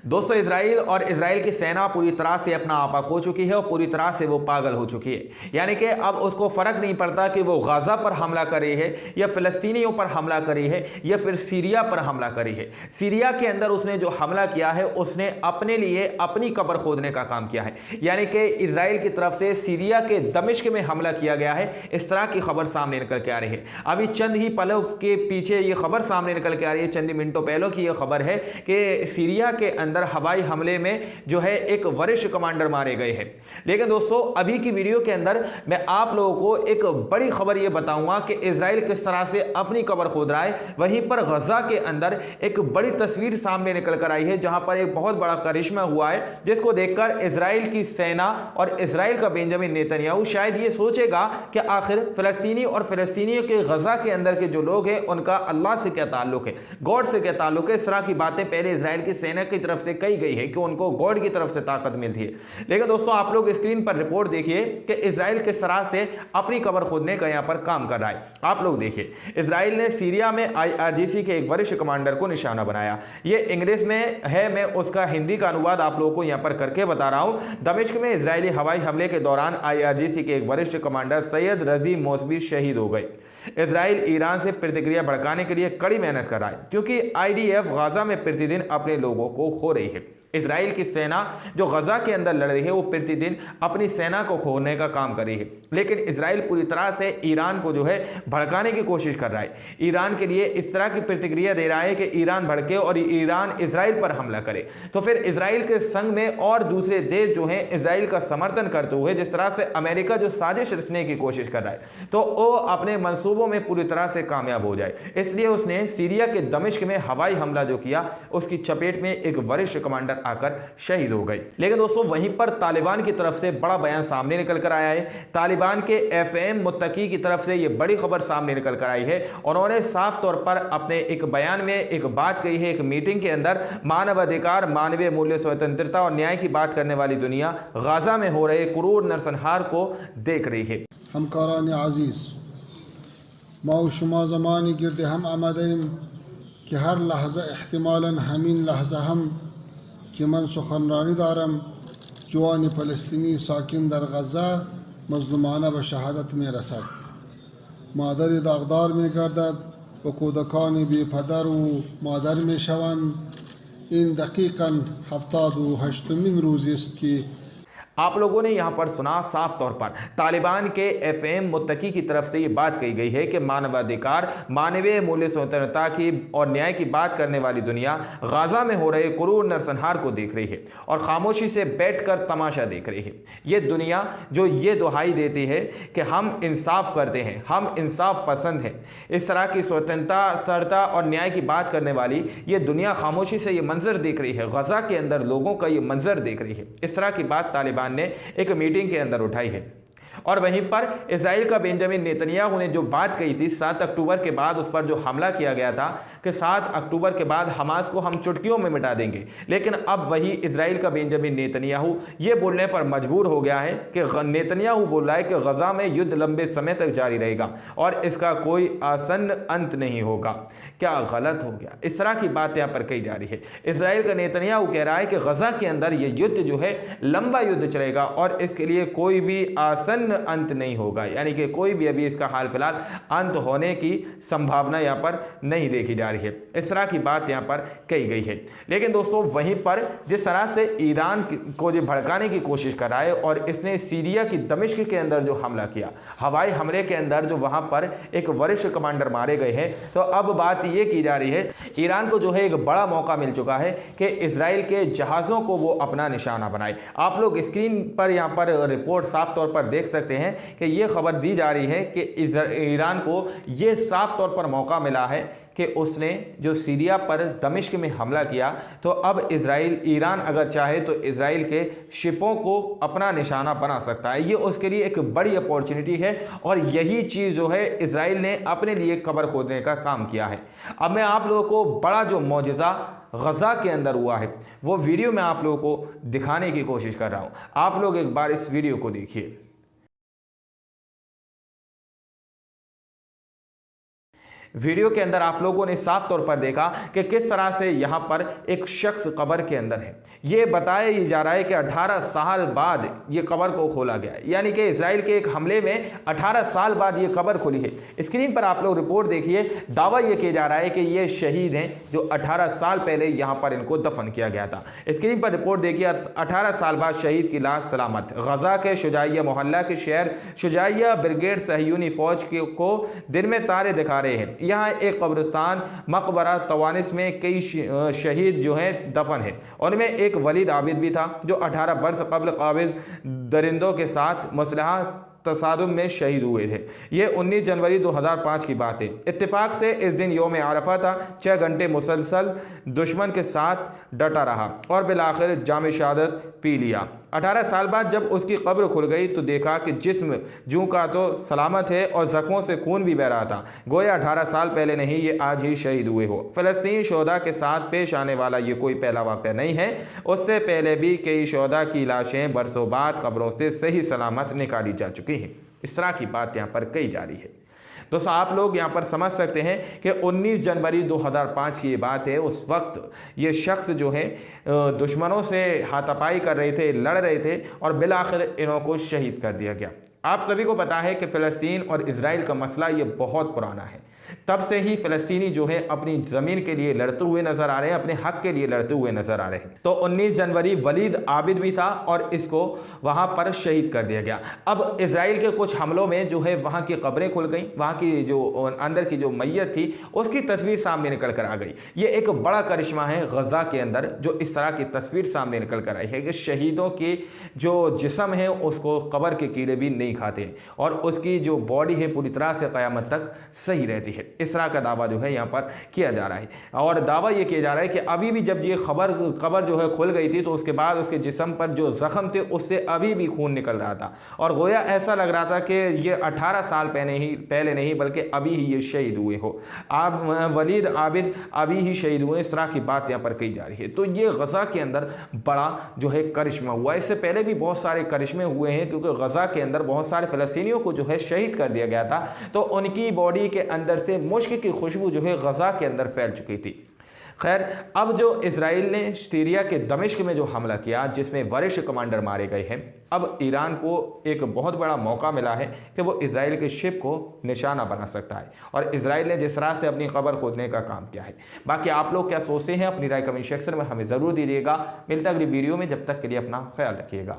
दोस्तों इसराइल और इसराइल की सेना पूरी तरह से अपना आपा खो चुकी है और पूरी तरह से वो पागल हो चुकी है। यानी कि अब उसको फर्क नहीं पड़ता कि वो गाजा पर हमला कर रही है या फिलिस्तीनियों पर हमला कर रही है या फिर सीरिया पर हमला कर रही है। सीरिया के अंदर उसने जो हमला किया है उसने अपने लिए अपनी कब्र खोदने का काम किया है। यानी कि इसराइल की तरफ से सीरिया के दमिश्क में हमला किया गया है, इस तरह की खबर सामने निकल के आ रही है। अभी चंद ही पलों के पीछे ये खबर सामने निकल के आ रही है, चंद ही मिनटों पहले की ये खबर है कि सीरिया के अंदर हवाई हमले में जो है एक वरिष्ठ कमांडर मारे गए हैं। लेकिन दोस्तों अभी की वीडियो के अंदर मैं आप लोगों को एक बड़ी खबर यह बताऊंगा कि इजराइल किस तरह से अपनी कब्र खोद रहा है। वहीं पर गजा के अंदर एक बड़ी तस्वीर सामने निकल कर आई है जहां पर एक बहुत बड़ा करिश्मा हुआ है, जिसको देखकर इजराइल की सेना और इजराइल का बेंजामिन नेतन्याहू शायद ये सोचेगा कि आखिर फिलिस्तीनी और फिलिस्तीनियों के गजा के अंदर के जो लोग हैं उनका अल्लाह से क्या ताल्लुक है, गॉड से क्या ताल्लुक है। इस तरह की बातें पहले इजराइल की सेना की तरफ से कही गई है कि उनको गॉड की तरफ से ताकत मिलती है। लेकिन दोस्तों आप लोग स्क्रीन पर रिपोर्ट देखिए कि इजराइल किस तरह से अपनी कब्र खोदने का यहां पर काम कर रहा है। आप लोग देखिए, इजराइल ने सीरिया में IRGC के एक वरिष्ठ कमांडर को निशाना बनाया। यह इंग्लिश में है, मैं उसका हिंदी का अनुवाद आप लोगों को यहां पर करके बता रहा हूं। दमिश्क में इजरायली हवाई हमले के दौरान IRGC के एक वरिष्ठ कमांडर सैयद रजी मौसवी शहीद हो गए। इजराइल ईरान से प्रतिक्रिया भड़काने के लिए कड़ी मेहनत कर रहा है क्योंकि IDF गाजा में प्रतिदिन अपने लोगों को खो रही है। इजराइल की सेना जो गजा के अंदर लड़ रही है वो प्रतिदिन अपनी सेना को खोने का काम कर रही है। लेकिन इजराइल पूरी तरह से ईरान को जो है भड़काने की कोशिश कर रहा है, ईरान के लिए इस तरह की प्रतिक्रिया दे रहा है कि ईरान भड़के और ईरान इजराइल पर हमला करे। तो फिर इजराइल के संग में और दूसरे देश जो हैं इजराइल का समर्थन करते हुए, जिस तरह से अमेरिका जो साजिश रचने की कोशिश कर रहा है तो वो अपने मंसूबों में पूरी तरह से कामयाब हो जाए, इसलिए उसने सीरिया के दमिश्क में हवाई हमला जो किया उसकी चपेट में एक वरिष्ठ कमांडर आकर शहीद हो गए। लेकिन दोस्तों वहीं पर तालिबान की तरफ से बड़ा बयान सामने निकल कर आया है। तालिबान के FM मुत्तकी की तरफ से यह बड़ी खबर सामने निकल कर आई है। उन्होंने साफ तौर पर अपने एक बयान में एक बात कही है, एक मीटिंग के अंदर मानव अधिकार, मानवीय मूल्य, स्वतंत्रता और न्याय की बात करने वाली दुनिया गाजा में हो रहे क्रूर नरसंहार को देख रही है। हमकारान अजीज माशुमा ज़मानी गिरद हम आमदेम कि हर लहजा एहतिमालन हमीन लहजा हम कि मन सुखनरानी दारम जवान फ़लस्तीनी साकिन दर गज़ा मज़लूमाना बशहादत में रसद मादर दागदार में गर्दद व कूदकान बेपदर व मादर में शवन इन दकीकन हफ्तादु हश्तमिन रोज़िस्त की। आप लोगों ने यहां पर सुना साफ तौर पर तालिबान के FM मुत्तकी की तरफ से यह बात कही गई है कि मानवाधिकार, मानवीय मूल्य, स्वतंत्रता की और न्याय की बात करने वाली दुनिया गाजा में हो रहे क्रूर नरसंहार को देख रही है और खामोशी से बैठकर तमाशा देख रही है। यह दुनिया जो ये दुहाई देती है कि हम इंसाफ करते हैं, हम इंसाफ पसंद हैं, इस तरह की स्वतंत्रता और न्याय की बात करने वाली ये दुनिया खामोशी से ये मंजर देख रही है, गजा के अंदर लोगों का ये मंजर देख रही है। इस तरह की बात तालिबान ने एक मीटिंग के अंदर उठाई है। और वहीं पर इजराइल का बेंजामिन नेतन्याहू ने जो बात कही थी 7 अक्टूबर के बाद, उस पर जो हमला किया गया था कि 7 अक्टूबर के बाद हमास को हम चुटकियों में मिटा देंगे, लेकिन अब वही इजराइल का बेंजामिन नेतन्याहू ये बोलने पर मजबूर हो गया है कि नेतन्याहू बोल रहा है कि गजा में युद्ध लंबे समय तक जारी रहेगा और इसका कोई आसन्न अंत नहीं होगा। क्या गलत हो गया? इस तरह की बात यहाँ पर कही जा रही है। इजराइल का नेतन्याहू कह रहा है कि गजा के अंदर ये युद्ध जो है लंबा युद्ध चलेगा और इसके लिए कोई भी आसन्न अंत नहीं होगा, यानी कि कोई भी अभी इसका हाल फिलहाल अंत होने की संभावना यहां पर नहीं देखी जा रही है। इस तरह की बात यहां पर कही गई है। लेकिन दोस्तों वहीं पर जिस तरह से ईरान को जो भड़काने की कोशिश कर रहा है और इसने सीरिया की दमिश्क के अंदर जो हमला किया, हवाई हमले के अंदर जो वहां पर एक वरिष्ठ कमांडर मारे गए हैं, तो अब बात यह की जा रही है ईरान को जो है एक बड़ा मौका मिल चुका है कि इजराइल के जहाजों को वो अपना निशाना बनाए। आप लोग स्क्रीन पर यहां पर रिपोर्ट साफ तौर पर देख सकते हैं कि यह खबर दी जा रही है कि ईरान को यह साफ तौर पर मौका मिला है कि उसने जो सीरिया पर दमिश्क में हमला किया, तो अब ईरान अगर चाहे तो इजराइल के शिपों को अपना निशाना बना सकता है। ये उसके लिए एक बड़ी अपॉर्चुनिटी है और यही चीज़ जो है इजराइल ने अपने लिए कब्र खोदने का काम किया है। अब मैं आप लोगों को बड़ा जो मौजज़ा गजा के अंदर हुआ है वो वीडियो में आप लोगों को दिखाने की कोशिश कर रहा हूँ। आप लोग एक बार इस वीडियो को देखिए। वीडियो के अंदर आप लोगों ने साफ तौर पर देखा कि किस तरह से यहां पर एक शख्स कब्र के अंदर है। यह बताया ही जा रहा है कि 18 साल बाद यह कब्र को खोला गया है, यानी कि इजराइल के एक हमले में 18 साल बाद यह कब्र खुली है। स्क्रीन पर आप लोग रिपोर्ट देखिए, दावा यह किया जा रहा है कि ये शहीद हैं जो 18 साल पहले यहां पर इनको दफन किया गया था। स्क्रीन पर रिपोर्ट देखिए, 18 साल बाद शहीद की लाश सलामत। गजा के शुजाइया मोहल्ला के शहर शुजाइया ब्रिगेड सहयूनी फौज को दिन में तारे दिखा रहे हैं। यहाँ एक कब्रिस्तान मकबरा तवानिस में कई शहीद जो हैं दफन है। उनमें एक वलीद आबिद भी था जो 18 बरस कबल काबिज दरिंदों के साथ मुसलहा तसादुम में शहीद हुए थे। ये 19 जनवरी 2005 की बात है। इत्तेफाक से इस दिन यौम आरफा था। 6 घंटे मुसलसल दुश्मन के साथ डटा रहा और बिलाखिर जाम शहादत पी लिया। 18 साल बाद जब उसकी कब्र खुल गई तो देखा कि जिस्म जूं का तो सलामत है और जख्मों से खून भी बह रहा था। गोया 18 साल पहले नहीं, ये आज ही शहीद हुए हो। फ़लस्तीन शोहदा के साथ पेश आने वाला ये कोई पहला वाक़या नहीं है। उससे पहले भी कई शोहदा की लाशें बरसों बाद कब्रों से सही सलामत निकाली जा चुकी हैं। इस तरह की बात यहाँ पर कही जा रही है। दोस्तों आप लोग यहाँ पर समझ सकते हैं कि 19 जनवरी 2005 की ये बात है। उस वक्त ये शख्स जो है दुश्मनों से हाथापाई कर रहे थे, लड़ रहे थे और बिलाखिर इन्हों को शहीद कर दिया गया। आप सभी को पता है कि फ़लस्तीन और इजराइल का मसला ये बहुत पुराना है। तब से ही फ़लस्तीनी जो है अपनी ज़मीन के लिए लड़ते हुए नज़र आ रहे हैं, अपने हक़ के लिए लड़ते हुए नज़र आ रहे हैं। तो 19 जनवरी वलीद आबिद भी था और इसको वहाँ पर शहीद कर दिया गया। अब इजराइल के कुछ हमलों में जो है वहाँ की कब्रें खुल गई, वहाँ की जो अंदर की जो मैयत थी उसकी तस्वीर सामने निकल कर आ गई। ये एक बड़ा करिश्मा है गज़ा के अंदर जो इस तरह की तस्वीर सामने निकल कर आई है कि शहीदों की जो जिस्म है उसको कब्र के कीड़े भी नहीं खाते और उसकी जो बॉडी है पूरी तरह से क़यामत तक सही रहती है। इस तरह का दावा जो है यहाँ पर किया जा रहा है और दावा ये किया जा रहा है कि अभी भी जब ये कब्र जो है खुल गई थी तो उसके बाद उसके जिस्म पर जो ज़ख्म थे उससे अभी भी खून निकल रहा था और गोया ऐसा लग रहा था कि ये 18 साल पहले नहीं बल्कि अभी ही ये शहीद हुए हो। आप वलीद आबिद अभी ही शहीद हुए, इस तरह की बात यहाँ पर कही जा रही है। तो ये गज़ा के अंदर बड़ा जो है करिश्मा हुआ। इससे पहले भी बहुत सारे करिश्मे हुए हैं क्योंकि गज़ा के अंदर बहुत सारे फ़लस्तीनियों को जो है शहीद कर दिया गया था तो उनकी बॉडी के अंदर से मुश्क की खुशबू जो है गज़ा के अंदर फैल चुकी थी। खैर, अब जो इजराइल ने सीरिया के दमिश्क में जो हमला किया जिसमें वरिष्ठ कमांडर मारे गए हैं, अब ईरान को एक बहुत बड़ा मौका मिला है कि वो इजराइल के शिप को निशाना बना सकता है और इजराइल ने जिस तरह से अपनी कब्र खोदने का काम किया है। बाकी आप लोग क्या सोचते हैं अपनी राय कमेंट सेक्शन में हमें ज़रूर दीजिएगा। मिलता अगली वीडियो में, जब तक के लिए अपना ख्याल रखिएगा।